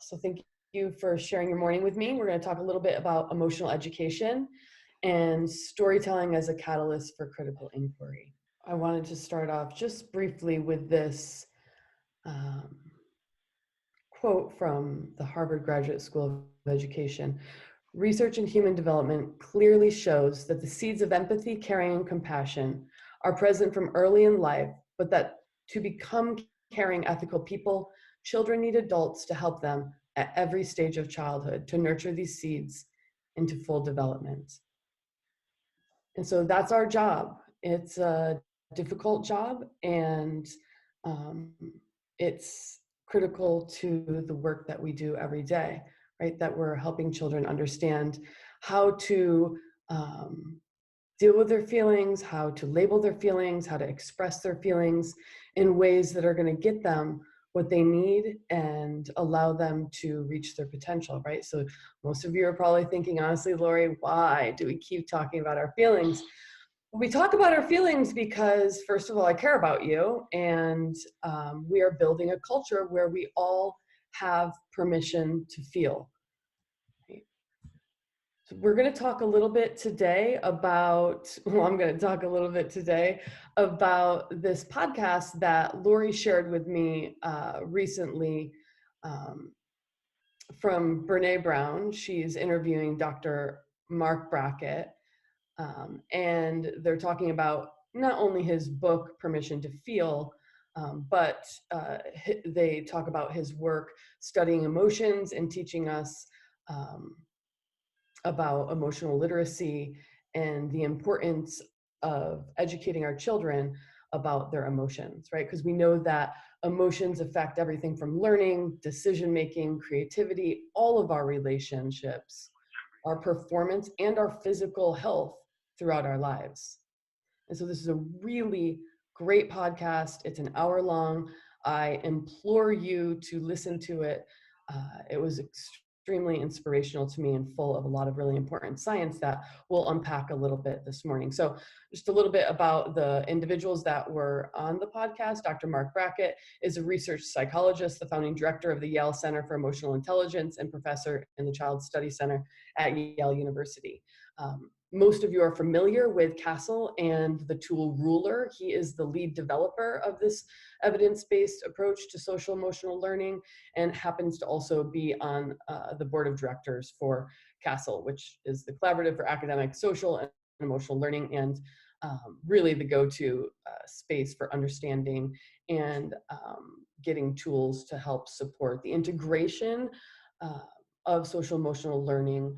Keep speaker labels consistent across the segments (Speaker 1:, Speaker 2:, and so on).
Speaker 1: So thank you for sharing your morning with me. We're going to talk a little bit about emotional education and storytelling as a catalyst for critical inquiry. I wanted to start off just briefly with this um, quote from the Harvard Graduate School of Education. Research in human development clearly shows that the seeds of empathy, caring, and compassion are present from early in life, but that to become caring, ethical people, children need adults to help them at every stage of childhood to nurture these seeds into full development. And so that's our job. It's a difficult job, and it's critical to the work that we do every day, right? That we're helping children understand how to deal with their feelings, how to label their feelings, how to express their feelings in ways that are going to get them what they need and allow them to reach their potential, right? So most of you are probably thinking, honestly, Lori, why do we keep talking about our feelings? We talk about our feelings because, first of all, I care about you, and we are building a culture where we all have permission to feel. Right? So we're going to talk a little bit today about, well, I'm going to talk a little bit today about this podcast that Lori shared with me recently from Brené Brown. She's interviewing Dr. Marc Brackett. And they're talking about not only his book, Permission to Feel, but they talk about his work studying emotions and teaching us about emotional literacy and the importance of educating our children about their emotions, right? Because we know that emotions affect everything from learning, decision-making, creativity, all of our relationships, our performance, and our physical health throughout our lives. And so this is a really great podcast. It's an hour long. I implore you to listen to it. It was extremely inspirational to me and full of a lot of really important science that we'll unpack a little bit this morning. So just a little bit about the individuals that were on the podcast. Dr. Marc Brackett is a research psychologist, the founding director of the Yale Center for Emotional Intelligence, and professor in the Child Study Center at Yale University. Most of you are familiar with Castle and the tool Ruler. He is the lead developer of this evidence-based approach to social emotional learning and happens to also be on the board of directors for Castle, which is the Collaborative for Academic, Social, and Emotional Learning, and really the go-to space for understanding and getting tools to help support the integration of social emotional learning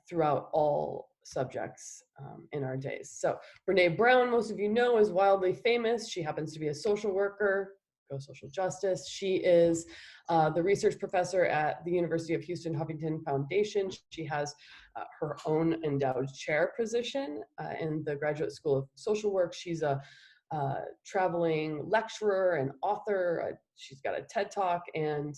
Speaker 1: throughout all subjects in our days. So Brené Brown, most of you know, is wildly famous. She happens to be a social worker, go social justice. She is the research professor at the University of Houston Huffington Foundation. She has her own endowed chair position in the Graduate School of Social Work. She's a traveling lecturer and author. She's got a TED Talk and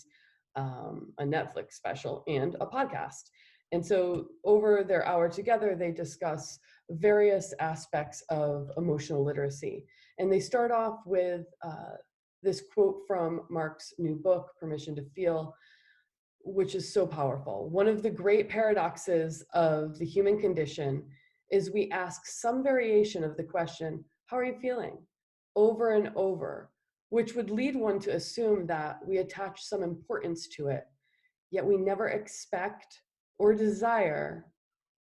Speaker 1: a Netflix special and a podcast. And so over their hour together, they discuss various aspects of emotional literacy. And they start off with this quote from Marc's new book, Permission to Feel, which is so powerful. One of the great paradoxes of the human condition is we ask some variation of the question, how are you feeling? Over and over, which would lead one to assume that we attach some importance to it, yet we never expect or desire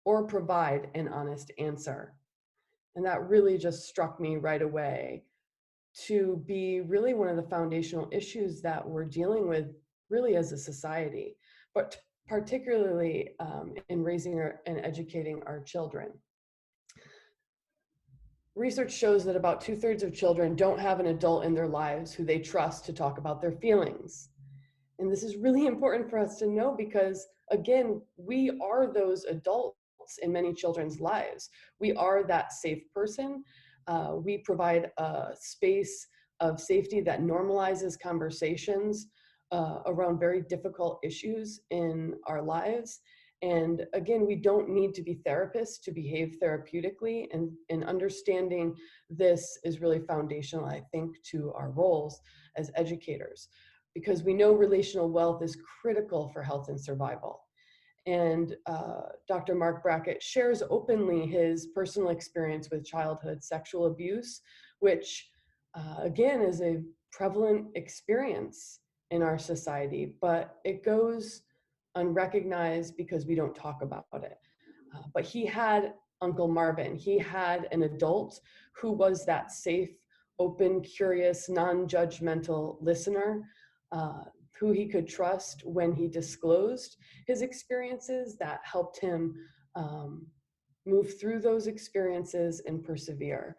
Speaker 1: or provide an honest answer. And that really just struck me right away to be really one of the foundational issues that we're dealing with really as a society, but particularly in raising and educating our children. Research shows that about 2/3 of children don't have an adult in their lives who they trust to talk about their feelings. And this is really important for us to know because, again, we are those adults in many children's lives. We are that safe person. We provide a space of safety that normalizes conversations around very difficult issues in our lives. And again, we don't need to be therapists to behave therapeutically, and understanding this is really foundational, I think, to our roles as educators. because we know relational wealth is critical for health and survival. And Dr. Marc Brackett shares openly his personal experience with childhood sexual abuse, which again is a prevalent experience in our society, but it goes unrecognized because we don't talk about it. But he had Uncle Marvin. He had an adult who was that safe, open, curious, non-judgmental listener who he could trust when he disclosed his experiences, that helped him move through those experiences and persevere.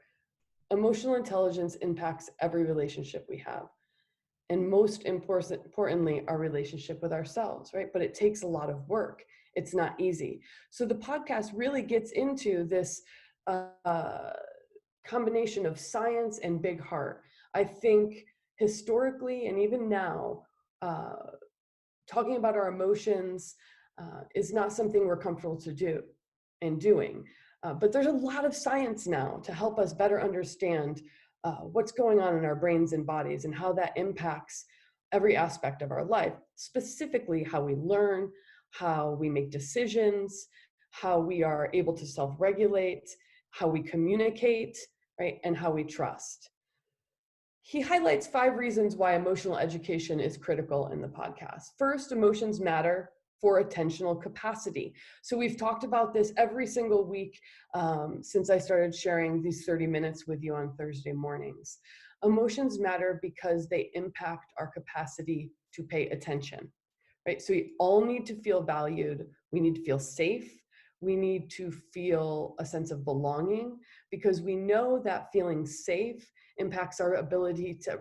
Speaker 1: Emotional intelligence impacts every relationship we have, and most importantly, our relationship with ourselves, right? But it takes a lot of work. It's not easy. So the podcast really gets into this combination of science and big heart. I think historically and even now, talking about our emotions is not something we're comfortable to do and doing. But there's a lot of science now to help us better understand what's going on in our brains and bodies and how that impacts every aspect of our life, specifically how we learn, how we make decisions, how we are able to self-regulate, how we communicate, right, and how we trust. He highlights 5 reasons why emotional education is critical in the podcast. First, emotions matter for attentional capacity. So we've talked about this every single week since I started sharing these 30 minutes with you on Thursday mornings. Emotions matter because they impact our capacity to pay attention, right? So we all need to feel valued. We need to feel safe. We need to feel a sense of belonging, because we know that feeling safe impacts our ability to,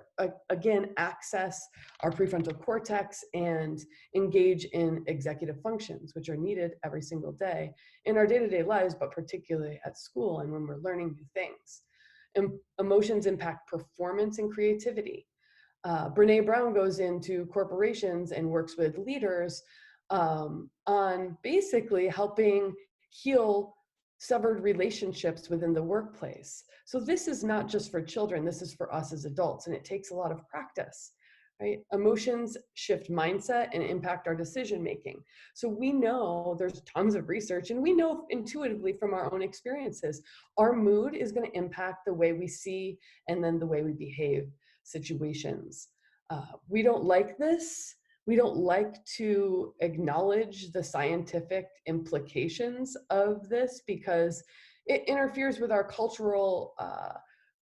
Speaker 1: again, access our prefrontal cortex and engage in executive functions, which are needed every single day in our day-to-day lives, but particularly at school and when we're learning new things. Emotions impact performance and creativity. Brené Brown goes into corporations and works with leaders on basically helping heal severed relationships within the workplace. So this is not just for children, this is for us as adults, and it takes a lot of practice, right? Emotions shift mindset and impact our decision making. So we know there's tons of research, and we know intuitively from our own experiences, our mood is going to impact the way we see and then the way we behave situations. We don't like this. We don't like to acknowledge the scientific implications of this because it interferes with our cultural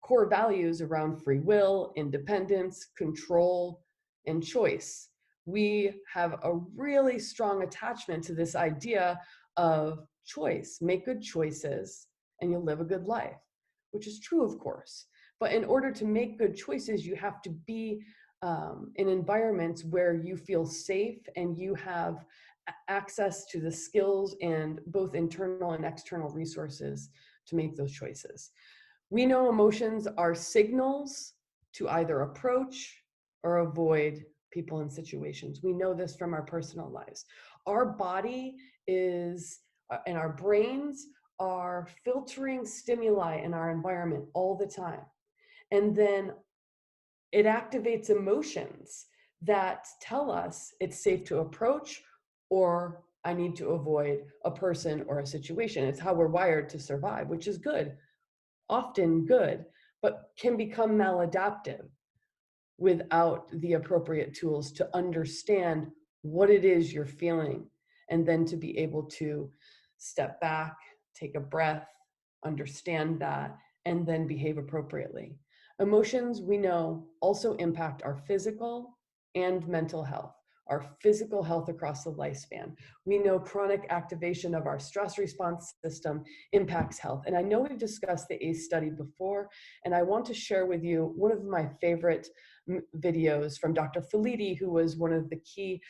Speaker 1: core values around free will, independence, control, and choice. We have a really strong attachment to this idea of choice. Make good choices and you'll live a good life, which is true, of course. But in order to make good choices, you have to be in environments where you feel safe and you have access to the skills and both internal and external resources to make those choices. We know emotions are signals to either approach or avoid people and situations. We know this from our personal lives. Our body is, and our brains are filtering stimuli in our environment all the time. And then it activates emotions that tell us it's safe to approach or I need to avoid a person or a situation. It's how we're wired to survive, which is good, often good, but can become maladaptive without the appropriate tools to understand what it is you're feeling, and then to be able to step back, take a breath, understand that, and then behave appropriately. Emotions, we know, also impact our physical and mental health, our physical health across the lifespan. We know chronic activation of our stress response system impacts health. And I know we've discussed the ACE study before, and I want to share with you one of my favorite videos from Dr. Felitti, who was one of the key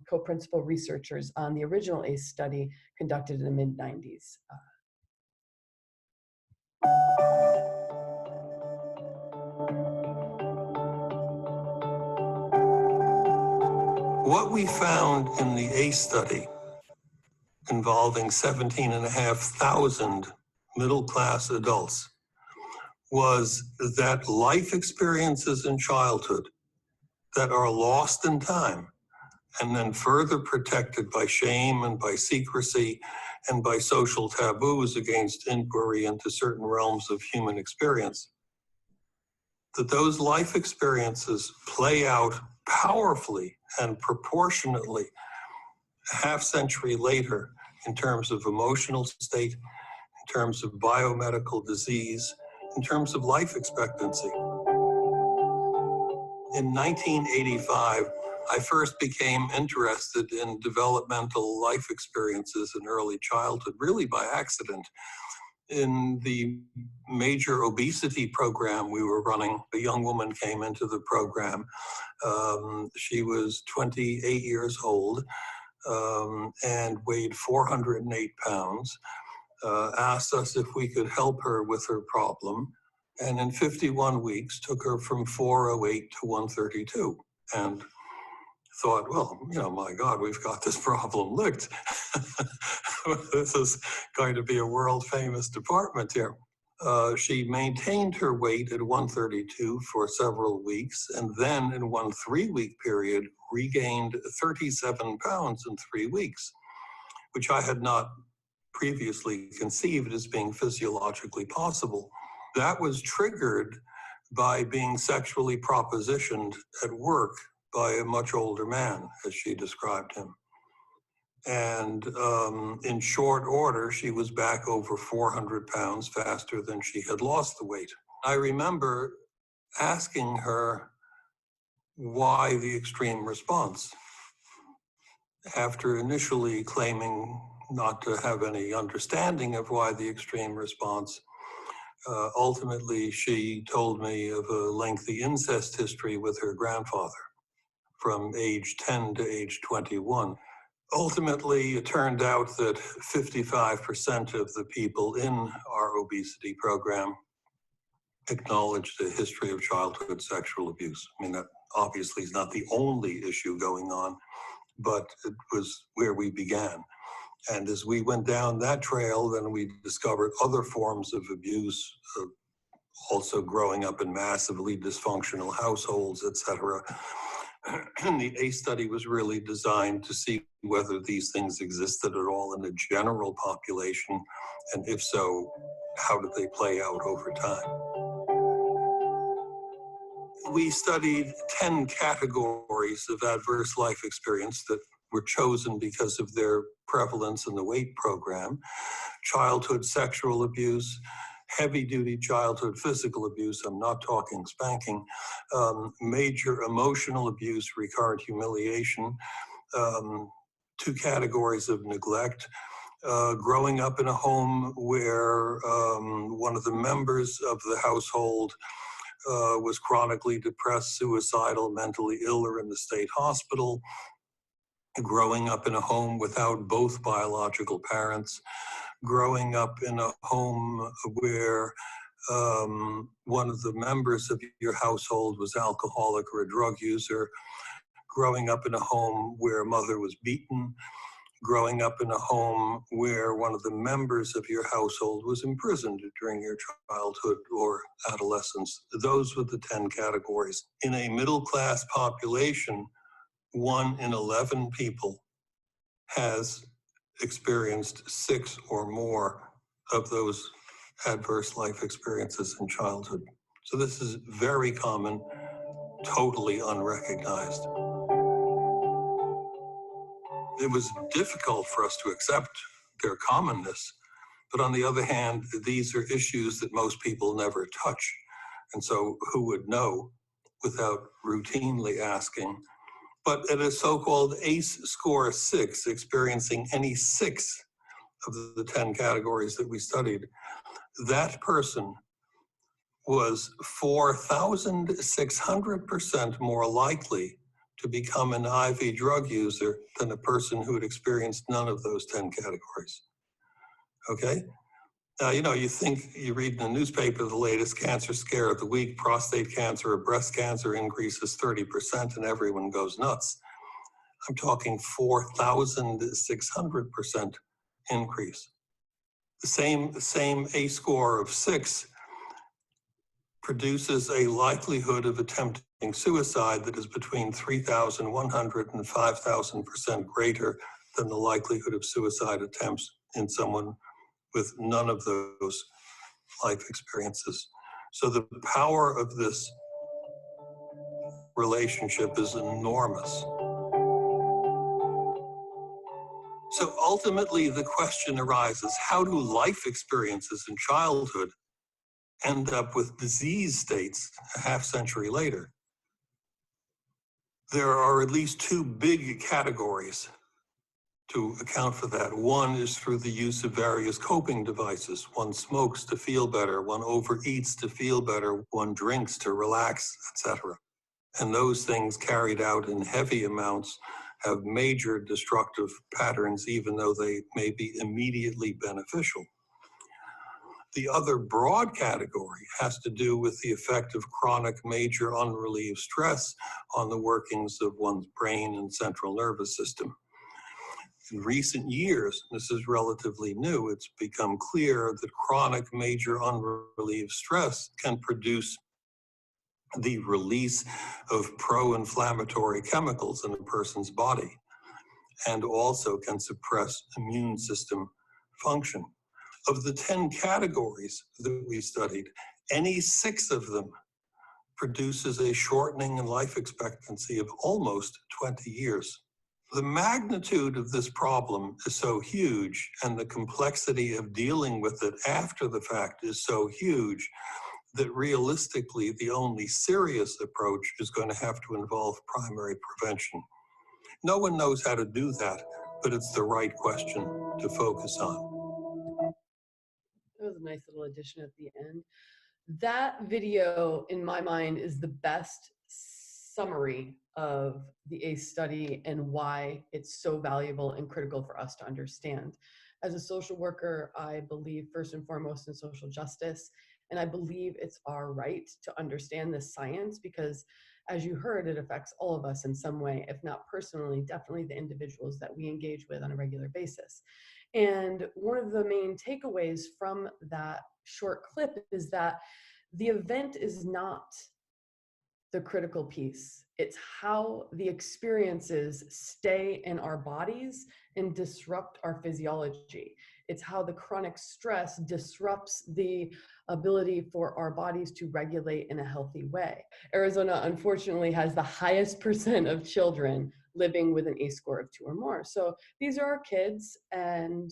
Speaker 1: co-principal researchers on the original ACE study conducted in the mid-90s.
Speaker 2: What we found in the ACE study, involving 17,500 middle-class adults, was that life experiences in childhood that are lost in time and then further protected by shame and by secrecy and by social taboos against inquiry into certain realms of human experience, that those life experiences play out powerfully and proportionately a half century later in terms of emotional state, in terms of biomedical disease, in terms of life expectancy. In 1985, I first became interested in developmental life experiences in early childhood, really by accident. In the major obesity program we were running, a young woman came into the program. She was 28 years old and weighed 408 pounds, asked us if we could help her with her problem, and in 51 weeks took her from 408 to 132. And thought, well, my God, we've got this problem licked. This is going to be a world famous department here. She maintained her weight at 132 for several weeks, and then in one 3-week period regained 37 pounds in 3 weeks, which I had not previously conceived as being physiologically possible. That was triggered by being sexually propositioned at work by a much older man, as she described him. And in short order, she was back over 400 pounds faster than she had lost the weight. I remember asking her why the extreme response. After initially claiming not to have any understanding of why the extreme response, ultimately she told me of a lengthy incest history with her grandfather from age 10 to age 21. Ultimately, it turned out that 55% of the people in our obesity program acknowledged a history of childhood sexual abuse. I mean, that obviously is not the only issue going on, but it was where we began. And as we went down that trail, then we discovered other forms of abuse, also growing up in massively dysfunctional households, etc. And the ACE study was really designed to see whether these things existed at all in the general population, and if so, how did they play out over time. We studied 10 categories of adverse life experience that were chosen because of their prevalence in the weight program: childhood sexual abuse, heavy-duty childhood physical abuse, I'm not talking spanking, major emotional abuse, recurrent humiliation, 2 categories of neglect, growing up in a home where one of the members of the household was chronically depressed, suicidal, mentally ill, or in the state hospital, growing up in a home without both biological parents, growing up in a home where one of the members of your household was alcoholic or a drug user, growing up in a home where mother was beaten, growing up in a home where one of the members of your household was imprisoned during your childhood or adolescence. Those were the 10 categories. In a middle-class population, 1 in 11 people has experienced 6 or more of those adverse life experiences in childhood. So this is very common, totally unrecognized. It was difficult for us to accept their commonness, but on the other hand, these are issues that most people never touch. And so who would know without routinely asking? But at a so-called ACE score 6, experiencing any 6 of the 10 categories that we studied, that person was 4,600% more likely to become an IV drug user than a person who had experienced none of those 10 categories. Okay? Now, you think, you read in the newspaper the latest cancer scare of the week, prostate cancer or breast cancer increases 30% and everyone goes nuts. I'm talking 4,600% increase. The same ACE score of 6 produces a likelihood of attempting suicide that is between 3,100 and 5,000% greater than the likelihood of suicide attempts in someone with none of those life experiences. So the power of this relationship is enormous. So ultimately, the question arises, how do life experiences in childhood end up with disease states a half century later? There are at least two big categories to account for that. One is through the use of various coping devices. One smokes to feel better, one overeats to feel better, one drinks to relax, etc. And those things carried out in heavy amounts have major destructive patterns, even though they may be immediately beneficial. The other broad category has to do with the effect of chronic major unrelieved stress on the workings of one's brain and central nervous system. In recent years, this is relatively new, it's become clear that chronic major unrelieved stress can produce the release of pro-inflammatory chemicals in a person's body and also can suppress immune system function. Of the 10 categories that we studied, any 6 of them produces a shortening in life expectancy of almost 20 years. The magnitude of this problem is so huge, and the complexity of dealing with it after the fact is so huge, that realistically the only serious approach is going to have to involve primary prevention. No one knows how to do that, but it's the right question to focus on.
Speaker 1: That was a nice little addition at the end. That video, in my mind, is the best summary of the ACE study and why it's so valuable and critical for us to understand. As a social worker, I believe first and foremost in social justice, and I believe it's our right to understand this science because, as you heard, it affects all of us in some way, if not personally, definitely the individuals that we engage with on a regular basis. And one of the main takeaways from that short clip is that the event is not the critical piece. It's how the experiences stay in our bodies and disrupt our physiology. It's how the chronic stress disrupts the ability for our bodies to regulate in a healthy way. Arizona, unfortunately, has the highest percent of children living with an ACE score of 2 or more. So these are our kids, and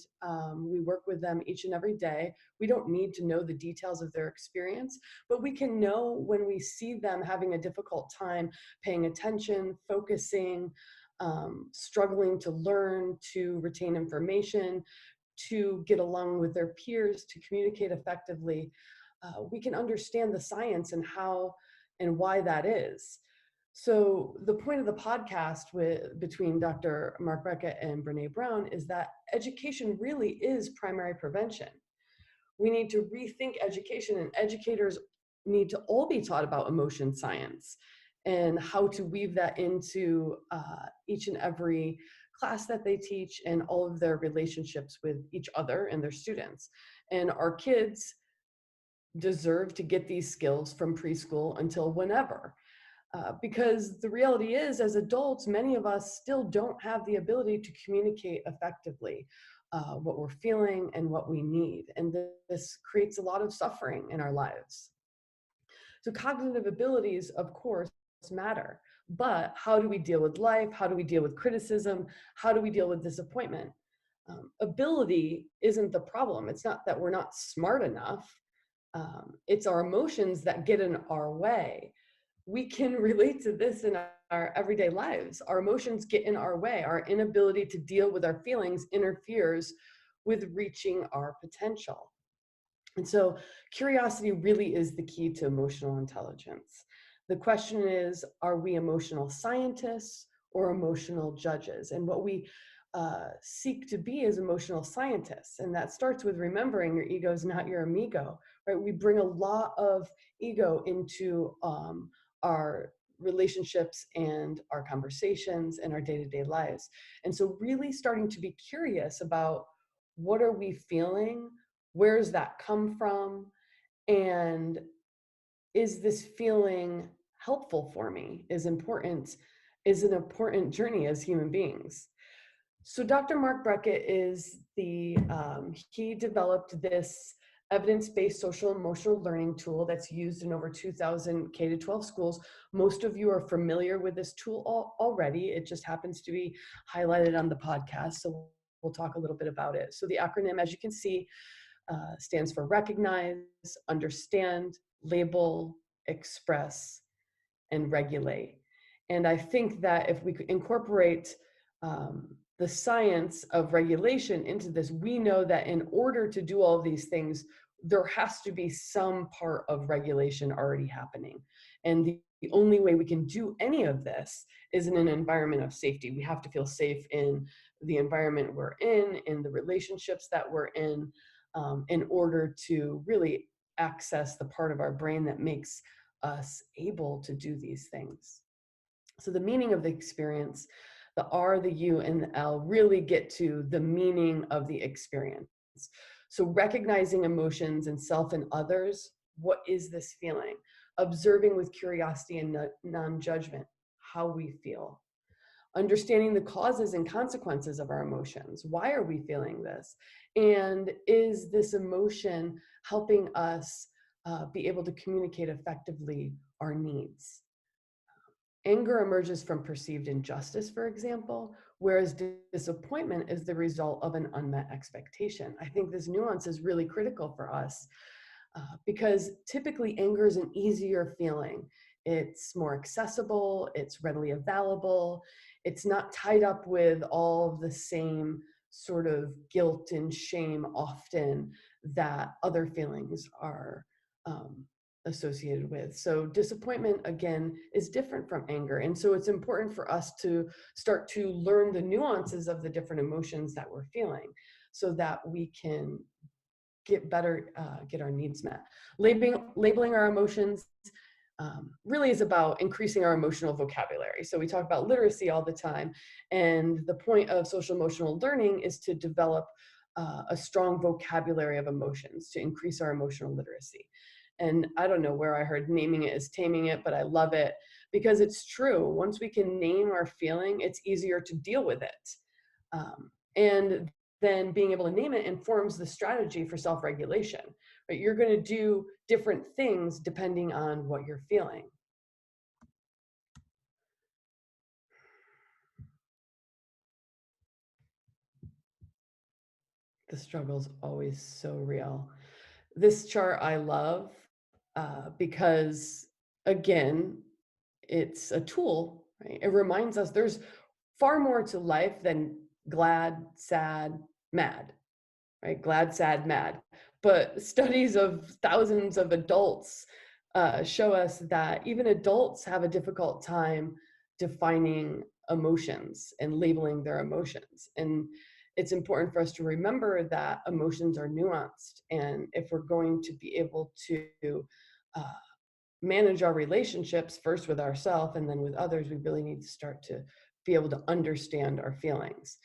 Speaker 1: we work with them each and every day. We don't need to know the details of their experience, but we can know when we see them having a difficult time paying attention, focusing, struggling to learn, to retain information, to get along with their peers, to communicate effectively. We can understand the science and how and why that is. So the point of the podcast between Dr. Marc Brackett and Brené Brown is that education really is primary prevention. We need to rethink education, and educators need to all be taught about emotion science and how to weave that into each and every class that they teach and all of their relationships with each other and their students. And our kids deserve to get these skills from preschool until whenever. Because the reality is, as adults, many of us still don't have the ability to communicate effectively what we're feeling and what we need. And this creates a lot of suffering in our lives. So cognitive abilities, of course, matter. But how do we deal with life? How do we deal with criticism? How do we deal with disappointment? Ability isn't the problem. It's not that we're not smart enough. It's our emotions that get in our way. We can relate to this in our everyday lives. Our emotions get in our way. Our inability to deal with our feelings interferes with reaching our potential. And so curiosity really is the key to emotional intelligence. The question is, are we emotional scientists or emotional judges? And what we seek to be as emotional scientists. And that starts with remembering your ego is not your amigo, right? We bring a lot of ego into our relationships and our conversations and our day-to-day lives. And so really starting to be curious about what are we feeling? Where does that come from? And is this feeling helpful for me? Is an important journey as human beings. So Dr. Marc Brackett is he developed this evidence-based social emotional learning tool that's used in over 2,000 K-12 schools. Most of you are familiar with this tool already. It just happens to be highlighted on the podcast. So we'll talk a little bit about it. So the acronym, as you can see, stands for recognize, understand, label, express, and regulate. And I think that if we could incorporate the science of regulation into this, we know that in order to do all of these things, there has to be some part of regulation already happening. And the only way we can do any of this is in an environment of safety. We have to feel safe in the environment we're in the relationships that we're in order to really access the part of our brain that makes us able to do these things. So the meaning of the experience, the R, the U, and the L really get to the meaning of the experience. So recognizing emotions in self and others, what is this feeling? Observing with curiosity and non-judgment how we feel. Understanding the causes and consequences of our emotions. Why are we feeling this? And is this emotion helping us be able to communicate effectively our needs? Anger emerges from perceived injustice, for example, whereas disappointment is the result of an unmet expectation. I think this nuance is really critical for us because typically anger is an easier feeling. It's more accessible, it's readily available, it's not tied up with all of the same sort of guilt and shame often that other feelings are associated with. So disappointment, again, is different from anger. And so it's important for us to start to learn the nuances of the different emotions that we're feeling so that we can get better, get our needs met. Labeling our emotions really is about increasing our emotional vocabulary. So we talk about literacy all the time. And the point of social emotional learning is to develop a strong vocabulary of emotions to increase our emotional literacy. And I don't know where I heard naming it is taming it, but I love it because it's true. Once we can name our feeling, it's easier to deal with it. And then being able to name it informs the strategy for self-regulation. Right? You're going to do different things depending on what you're feeling. The struggle's always so real. This chart I love because, again, it's a tool, right? It reminds us there's far more to life than glad, sad, mad, right? Glad, sad, mad. But studies of thousands of adults show us that even adults have a difficult time defining emotions and labeling their emotions. And it's important for us to remember that emotions are nuanced. And if we're going to be able to manage our relationships, first with ourselves and then with others, we really need to start to be able to understand our feelings.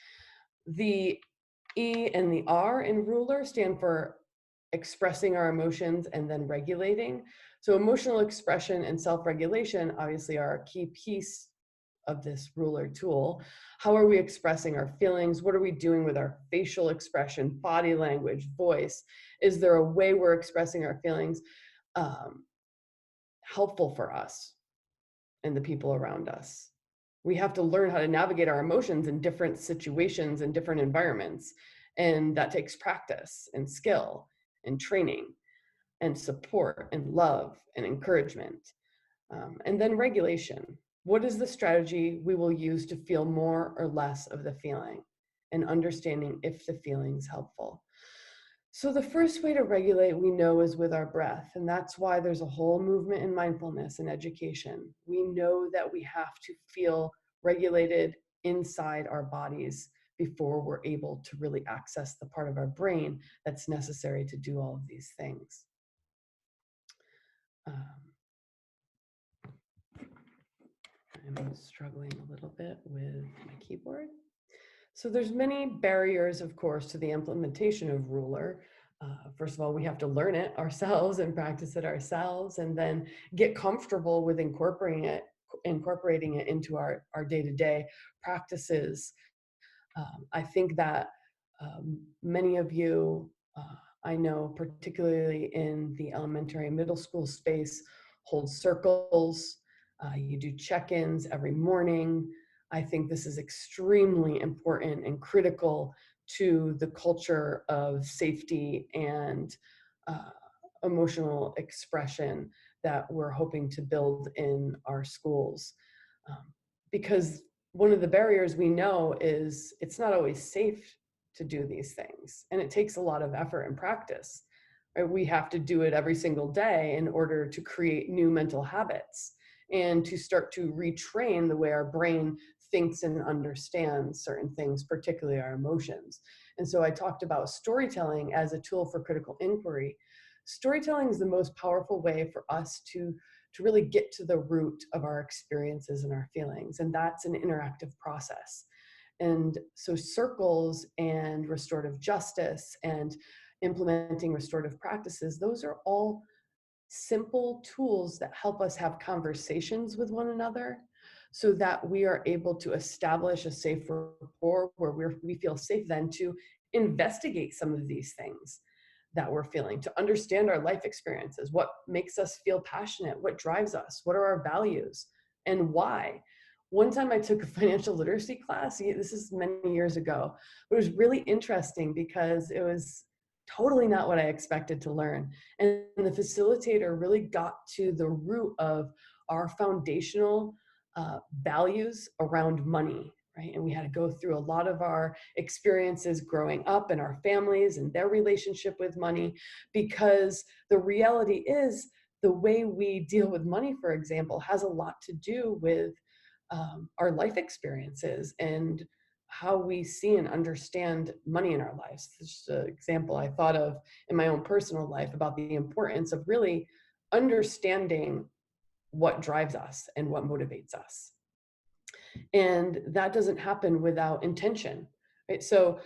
Speaker 1: The E and the R in ruler stand for expressing our emotions and then regulating. So emotional expression and self-regulation obviously are a key piece of this ruler tool. How are we expressing our feelings? What are we doing with our facial expression, body language, voice? Is there a way we're expressing our feelings helpful for us and the people around us? We have to learn how to navigate our emotions in different situations and different environments. And that takes practice and skill and training and support and love and encouragement. And then regulation. What is the strategy we will use to feel more or less of the feeling and understanding if the feeling's helpful? So the first way to regulate, we know, is with our breath. And that's why there's a whole movement in mindfulness and education. We know that we have to feel regulated inside our bodies before we're able to really access the part of our brain that's necessary to do all of these things. I'm struggling a little bit with my keyboard. So there's many barriers, of course, to the implementation of ruler. First of all, we have to learn it ourselves and practice it ourselves, and then get comfortable with incorporating it into our day-to-day practices. I think that many of you, I know, particularly in the elementary and middle school space, hold circles. You do check-ins every morning. I think this is extremely important and critical to the culture of safety and uh, emotional expression that we're hoping to build in our schools. Um, because one of the barriers we know is it's not always safe to do these things, and it takes a lot of effort and practice. Right? We have to do it every single day in order to create new mental habits and to start to retrain the way our brain thinks and understands certain things, particularly our emotions. And so I talked about storytelling as a tool for critical inquiry. Storytelling is the most powerful way for us to really get to the root of our experiences and our feelings. And that's an interactive process. And so circles and restorative justice and implementing restorative practices, those are all simple tools that help us have conversations with one another so that we are able to establish a safe rapport where we feel safe then to investigate some of these things that we're feeling, to understand our life experiences, what makes us feel passionate, what drives us, what are our values, and why. One time I took a financial literacy class, this is many years ago, but it was really interesting because it was totally not what I expected to learn. And the facilitator really got to the root of our foundational values around money, right? And we had to go through a lot of our experiences growing up and our families and their relationship with money, because the reality is the way we deal with money, for example, has a lot to do with our life experiences and how we see and understand money in our lives. This is an example I thought of in my own personal life about the importance of really understanding what drives us and what motivates us. And that doesn't happen without intention, right? So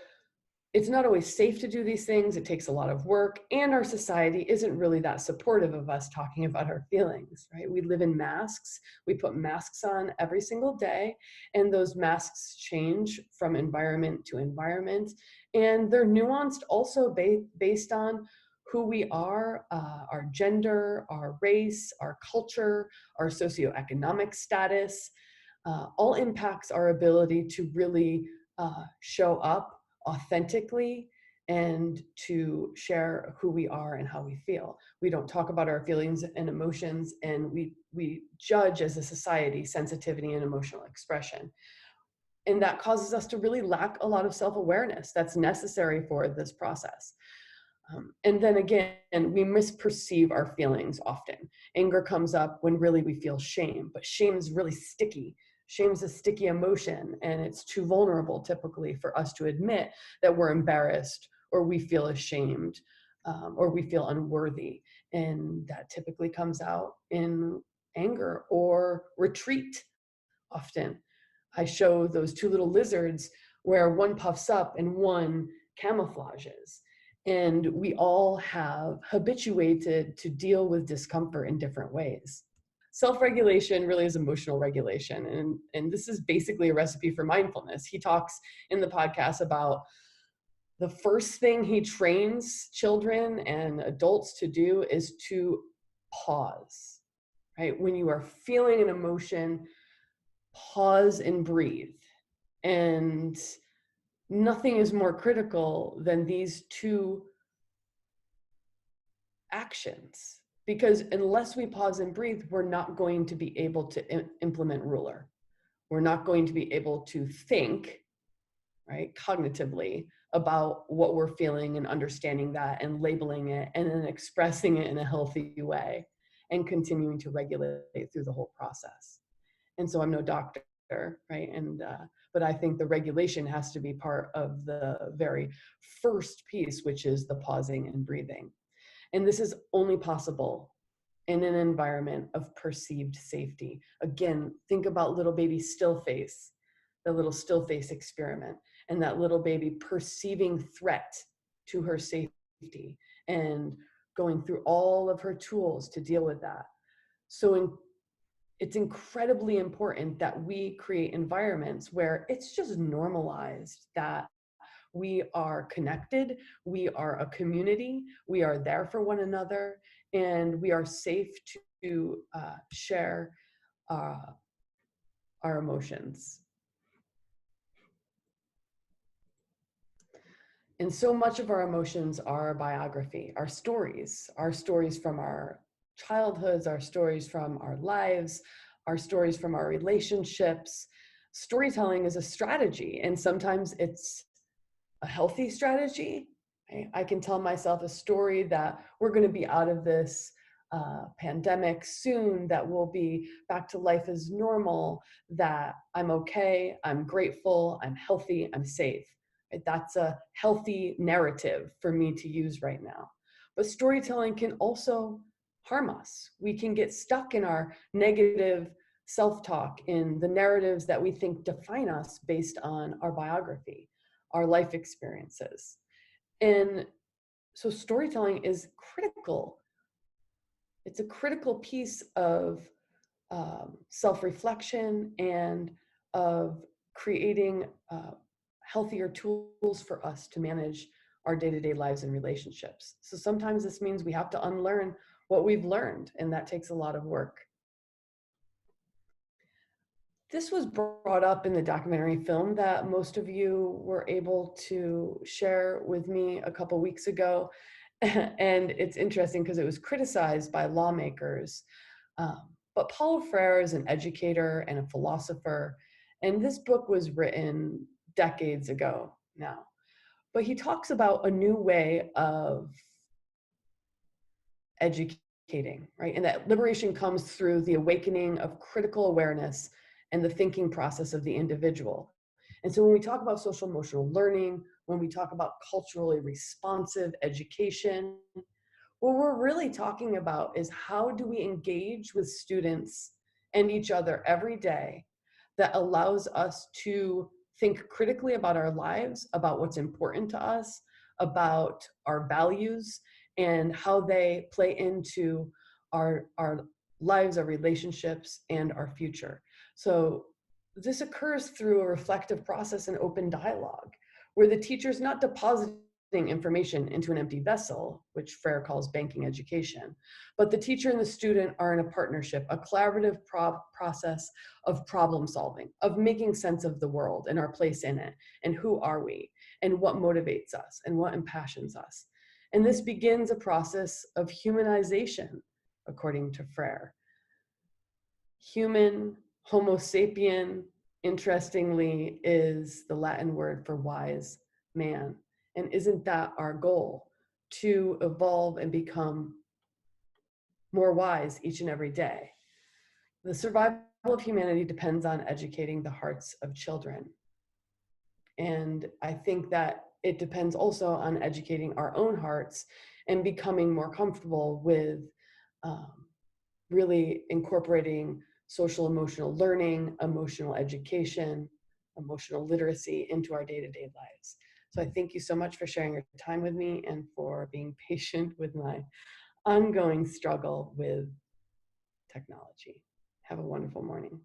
Speaker 1: it's not always safe to do these things. It takes a lot of work, and our society isn't really that supportive of us talking about our feelings, right? We live in masks. We put masks on every single day, and those masks change from environment to environment. And they're nuanced also based on who we are, our gender, our race, our culture, our socioeconomic status, all impacts our ability to really show up authentically and to share who we are and how we feel. We don't talk about our feelings and emotions, and we judge as a society sensitivity and emotional expression. And that causes us to really lack a lot of self-awareness that's necessary for this process. And then again, we misperceive our feelings often. Anger comes up when really we feel shame, but shame is really sticky. Shame is a sticky emotion, and it's too vulnerable typically for us to admit that we're embarrassed or we feel ashamed, or we feel unworthy. And that typically comes out in anger or retreat often. I show those two little lizards where one puffs up and one camouflages. And we all have habituated to deal with discomfort in different ways. Self-regulation really is emotional regulation. And this is basically a recipe for mindfulness. He talks in the podcast about the first thing he trains children and adults to do is to pause, right? When you are feeling an emotion, pause and breathe. And nothing is more critical than these two actions, because unless we pause and breathe, we're not going to be able to implement ruler. We're not going to be able to think, right, cognitively about what we're feeling and understanding that and labeling it and then expressing it in a healthy way and continuing to regulate through the whole process. And so I'm no doctor, right? But I think the regulation has to be part of the very first piece, which is the pausing and breathing. And this is only possible in an environment of perceived safety. Again, think about little baby still face, the little still face experiment, and that little baby perceiving threat to her safety and going through all of her tools to deal with that. So it's incredibly important that we create environments where it's just normalized that we are connected, we are a community, we are there for one another, and we are safe to share uh, our emotions. And so much of our emotions are biography, our stories from our childhoods, our stories from our lives, our stories from our relationships. Storytelling is a strategy, and sometimes it's a healthy strategy. I can tell myself a story that we're going to be out of this pandemic soon, that we'll be back to life as normal, that I'm okay, I'm grateful, I'm healthy, I'm safe. That's a healthy narrative for me to use right now. But storytelling can also harm us. We can get stuck in our negative self-talk, in the narratives that we think define us based on our biography, our life experiences. And so storytelling is critical. It's a critical piece of self-reflection and of creating healthier tools for us to manage our day-to-day lives and relationships. So sometimes this means we have to unlearn what we've learned, and that takes a lot of work. This was brought up in the documentary film that most of you were able to share with me a couple weeks ago. And it's interesting because it was criticized by lawmakers. But Paulo Freire is an educator and a philosopher, and this book was written decades ago now. But he talks about a new way of educating, right? And that liberation comes through the awakening of critical awareness and the thinking process of the individual. And so when we talk about social emotional learning, when we talk about culturally responsive education, what we're really talking about is how do we engage with students and each other every day that allows us to think critically about our lives, about what's important to us, about our values, and how they play into our lives, our relationships, and our future. So this occurs through a reflective process and open dialogue, where the teacher's not depositing information into an empty vessel, which Freire calls banking education, but the teacher and the student are in a partnership, a collaborative process of problem solving, of making sense of the world and our place in it, and who are we, and what motivates us, and what impassions us. And this begins a process of humanization, according to Freire. Human, Homo sapien, interestingly, is the Latin word for wise man. And isn't that our goal? To evolve and become more wise each and every day. The survival of humanity depends on educating the hearts of children. And I think that it depends also on educating our own hearts and becoming more comfortable with really incorporating social emotional learning, emotional education, emotional literacy into our day-to-day lives. So I thank you so much for sharing your time with me and for being patient with my ongoing struggle with technology. Have a wonderful morning.